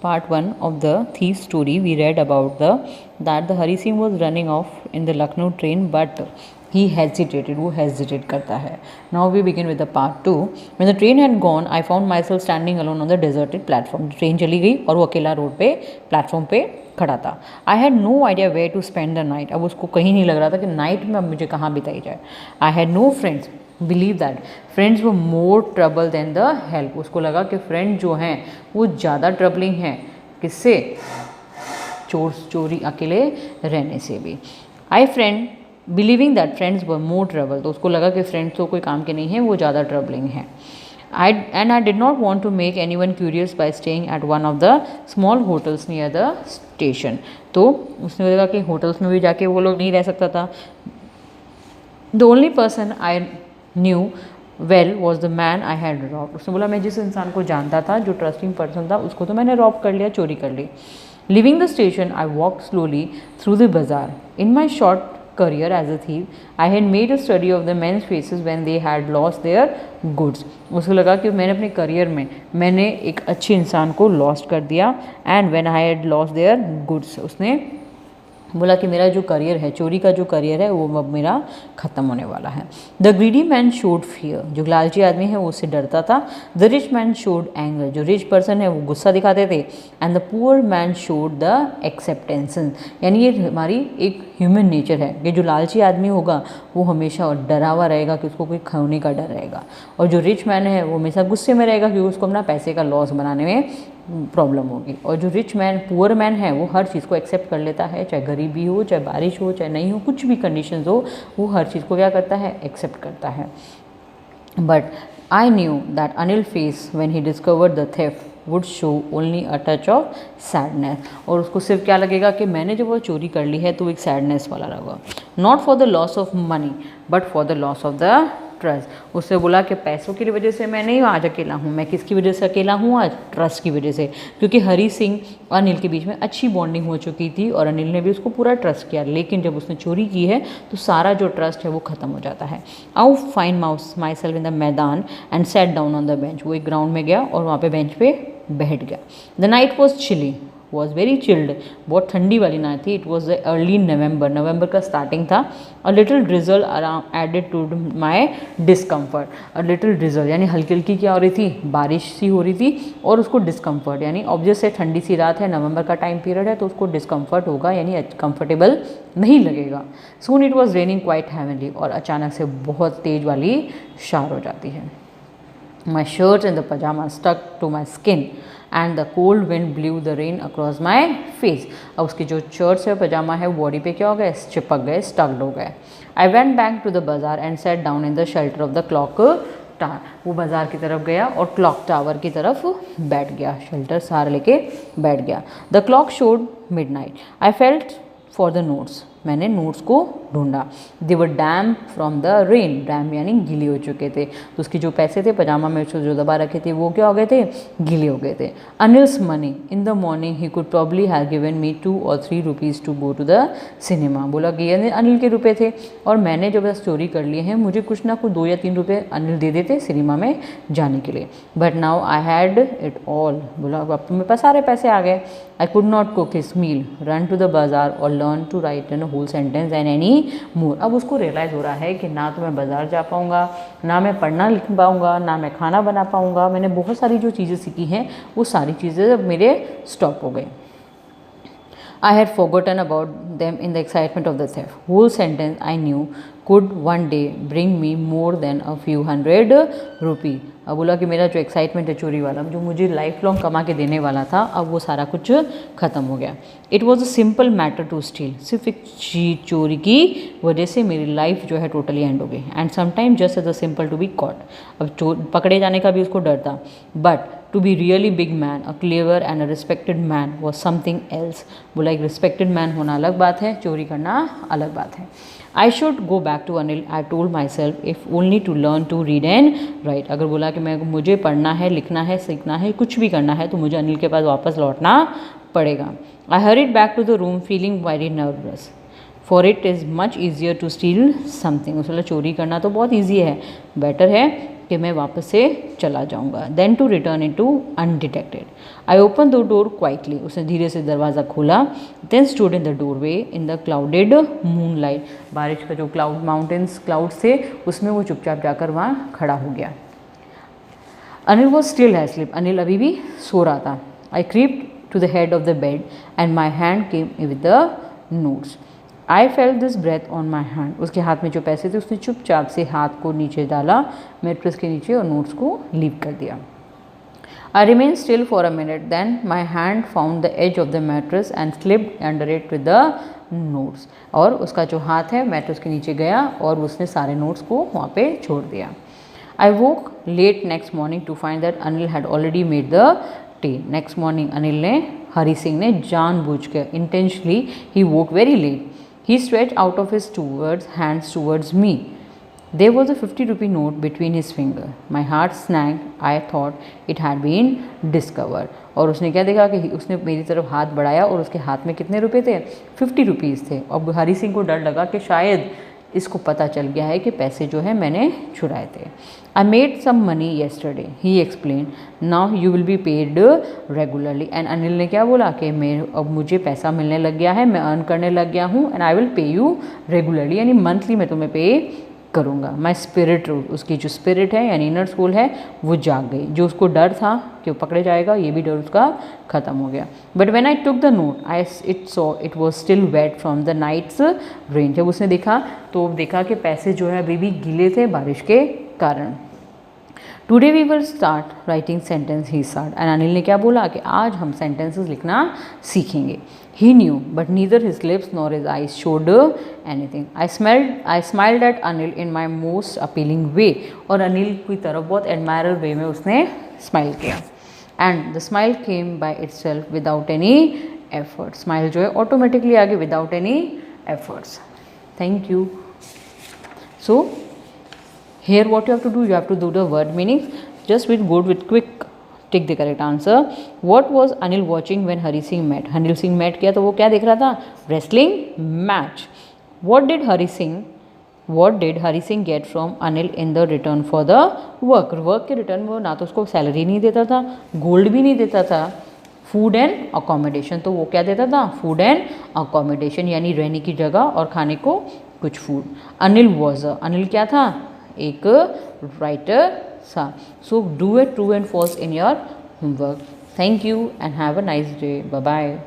part 1 of the thief story, we read about that the Hari Singh was running off in the Lucknow train, but he hesitated. वो hesitate करता है. Now we begin with the part 2. When the train had gone, I found myself standing alone on the deserted platform. Train चली गई और वो अकेला road पे platform पे खड़ा था. I had no idea where to spend the night. अब उसको कहीं नहीं लग रहा था कि नाइट में अब मुझे कहाँ बिताई जाए. I had no friends. Believe that friends were more trouble than the help. उसको लगा कि फ्रेंड जो हैं वो ज़्यादा ट्रबलिंग हैं. किससे? चोरी अकेले रहने से भी. आई friend believing that friends were more trouble. तो उसको लगा कि फ्रेंड्स तो कोई काम के नहीं हैं, वो ज़्यादा ट्रबलिंग हैं. I did not want to make anyone curious by staying at one of the small hotels near the station. तो उसने लगा कि होटल्स में भी जाके वो लोग नहीं रह सकता था. The only person I knew well was the man I had robbed. उसने बोला मैं जिस इंसान को जानता था, जो ट्रस्टिंग पर्सन था, उसको तो मैंने रॉब कर लिया, चोरी कर ली. Leaving the station, I walked slowly through the bazaar. In my short career as a thief, I had made a study of the men's faces when they had lost their goods. उसको लगा कि मैंने अपने career में मैंने एक अच्छे इंसान को लॉस्ट कर दिया. And when I had lost their goods, उसने बोला कि मेरा जो करियर है, चोरी का जो करियर है, वो अब मेरा ख़त्म होने वाला है. The greedy man showed fear. जो लालची आदमी है वो उससे डरता था. The rich man showed anger. जो रिच पर्सन है वो गुस्सा दिखाते थे. And the poor man showed the acceptance. यानी ये हमारी एक ह्यूमन नेचर है कि जो लालची आदमी होगा वो हमेशा डरा हुआ रहेगा कि उसको कोई खोने का डर रहेगा, और जो रिच मैन है वो हमेशा गुस्से में रहेगा क्योंकि उसको अपना पैसे का लॉस बनाने में प्रॉब्लम होगी. और जो रिच मैन पुअर मैन है वो हर चीज़ को एक्सेप्ट कर लेता है, चाहे गरीबी हो, चाहे बारिश हो, चाहे नहीं हो, कुछ भी कंडीशंस हो, वो हर चीज़ को क्या करता है, एक्सेप्ट करता है. But I knew that Anil face when he discovered the theft would show only a touch of sadness. और उसको सिर्फ क्या लगेगा कि मैंने जब वो चोरी कर ली है तो एक सैडनेस वाला लगा. Not for the loss of money but for the loss of the trust. उससे बोला कि पैसों की वजह से मैं नहीं आज अकेला हूँ. मैं किसकी वजह से अकेला हूँ आज? ट्रस्ट की वजह से. क्योंकि हरी सिंह और अनिल के बीच में अच्छी बॉन्डिंग हो चुकी थी और अनिल ने भी उसको पूरा ट्रस्ट किया. लेकिन जब उसने चोरी की है तो सारा जो ट्रस्ट है वो ख़त्म हो जाता है. I find myself in the मैदान and sat down on the bench. वो एक ग्राउंड में गया और वहाँ पे बेंच पे बैठ गया. The night was chilly, was very chilled. बहुत ठंडी वाली नाइट थी. It was the early November का स्टार्टिंग था. A little drizzle around added to my discomfort. A little drizzle यानी हल्की हल्की क्या हो रही थी, बारिश सी हो रही थी, और उसको डिस्कम्फर्ट यानी ऑब्वियस से ठंडी सी रात है, नवंबर का टाइम पीरियड है, तो उसको डिस्कम्फर्ट होगा यानी कंफर्टेबल नहीं लगेगा. Soon it was raining quite heavily. और अचानक से बहुत तेज वाली शार हो जाती है. My shirt and the pajamas stuck to my skin and the cold wind blew the rain across my face. अब उसकी जो शर्ट्स है, पजामा है, बॉडी पे क्या हो गए, चिपक गए, स्टक्ड हो गए. I went back to the bazaar and sat down in the shelter of the clock tower. वो बाज़ार की तरफ गया और क्लॉक टावर की तरफ बैठ गया, शेल्टर सहारा लेके बैठ गया. The clock showed midnight. I felt for the notes. मैंने नोट्स को ढूंढा. They were damp from the rain. Damp यानी गीले हो चुके थे. तो उसके जो पैसे थे पजामा में जो दबा रखे थे वो क्या हो गए थे, गीले हो गए थे. Anil's money in the morning ही could probably have given me 2 or 3 rupees to go to the cinema. बोला कि ये अनिल के रुपए थे और मैंने जब चोरी कर लिए हैं, मुझे कुछ ना कुछ 2 या 3 रुपये अनिल दे देते सिनेमा में जाने के लिए. But now I had it all. बोला अब तो मेरे पास सारे पैसे आ गए. I could not cook his meal, run to the bazaar और learn to write an whole sentence and any more. अब उसको रियलाइज़ हो रहा है कि ना तो मैं बाज़ार जा पाऊँगा, ना मैं पढ़ना लिख पाऊँगा, ना मैं खाना बना पाऊँगा. मैंने बहुत सारी जो चीज़ें सीखी हैं वो सारी चीज़ें अब मेरे स्टॉप हो गई. I had forgotten about them in the excitement of the theft. Whole sentence I knew could one day bring me more than a few hundred rupee. अब बोला कि मेरा जो एक्साइटमेंट है चोरी वाला, जो मुझे लाइफ लॉन्ग कमा के देने वाला था, अब वो सारा कुछ ख़त्म हो गया. It was a simple matter to steal. सिर्फ एक चोरी की वजह से मेरी लाइफ जो है टोटली एंड हो गई. And sometime just as a simple to be caught. अब पकड़े जाने का भी उसको डर था. But to be really big man, a clever and a respected man was something else. बोला एक रिस्पेक्टेड मैन होना अलग बात है, चोरी करना अलग बात है. I should go back to Anil. I told my self if only to learn to read and write. अगर बोला कि मुझे पढ़ना है, लिखना है, सीखना है, कुछ भी करना है तो मुझे अनिल के पास वापस लौटना पड़ेगा. I hurried back to the room feeling very nervous. For it is much easier to steal something. उसने चोरी करना तो बहुत ईजी है, बेटर है कि मैं वापस से चला जाऊंगा। Then to return in to undetected. I open the door quietly, उसने धीरे से दरवाज़ा खोला। Then stood in the doorway in the clouded moonlight, बारिश का जो क्लाउड माउंटेन्स क्लाउड्स थे उसमें वो चुपचाप जाकर वहाँ खड़ा हो गया। Anil was still asleep, Anil अभी भी सो रहा था। I crept to the head of the bed and my hand came with the notes. I felt this breath on my hand, उसके हाथ में जो पैसे थे उसने चुपचाप से हाथ को नीचे डाला मेट्रेस के नीचे और नोट्स को लीव कर दिया। I remain still for a minute, then my hand found the edge of the mattress and slipped under it with the notes, और उसका जो हाथ है मैट्रेस के नीचे गया और उसने सारे नोट्स को वहाँ पे छोड़ दिया। I woke late next morning to find that Anil had already made the tea. Next morning Anil ने, हरी सिंह ने जानबूझकर, इंटेंशनली ही woke very late. He stretched out of his hands towards me. There was a 50 rupee note between his fingers. My heart snapped. I thought it had been discovered. और उसने क्या देखा कि उसने मेरी तरफ हाथ बढ़ाया और उसके हाथ में कितने रुपए थे? 50 रुपीज़ थे। अब हरी सिंह को डर लगा कि शायद इसको पता चल गया है कि पैसे जो है मैंने छुड़ाए थे। I made some money yesterday, he explain, now you will be paid regularly. And Anil ने क्या बोला कि मैं, अब मुझे पैसा मिलने लग गया है, मैं अर्न करने लग गया हूँ, and I will pay you regularly, यानी मंथली मैं तुम्हें पे करूँगा। माई स्पिरिट, उसकी जो स्पिरिट है यानी इनर सोल है वो जाग गई। जो उसको डर था कि वो पकड़े जाएगा, ये भी डर उसका ख़त्म हो गया। But when I took the note it was still wet from the night's rain. जब उसने देखा तो देखा कि पैसे जो है अभी भी गीले थे बारिश के कारण। Today we will start writing sentence, he start. And Anil ने क्या बोला कि आज हम सेंटेंसेस लिखना सीखेंगे। He knew but neither his lips nor his eyes showed anything. I smiled at Anil in my most appealing way, और अनिल की तरफ बहुत एडमायरर वे में उसने स्माइल किया। And the smile came by itself without any effort. Smile जो है automatically आ गई without any efforts. Thank you. So here what you have to do, you have to do the word meanings. Just with good with quick take the correct answer. What was Anil watching when Hari Singh met? Anil Singh met किया तो वो क्या देख रहा था? Wrestling match. What did Hari Singh get from Anil in the return for the work? Work के return में वो ना तो उसको सैलरी नहीं देता था, गोल्ड भी नहीं देता था, फूड एंड अकोमोडेशन। तो वो क्या देता था? फूड एंड अकोमोडेशन, यानी रहने की जगह और खाने को कुछ फूड। अनिल क्या था? एक राइटर था। So do it true and false in your homework. Thank you and have a nice day. Bye bye.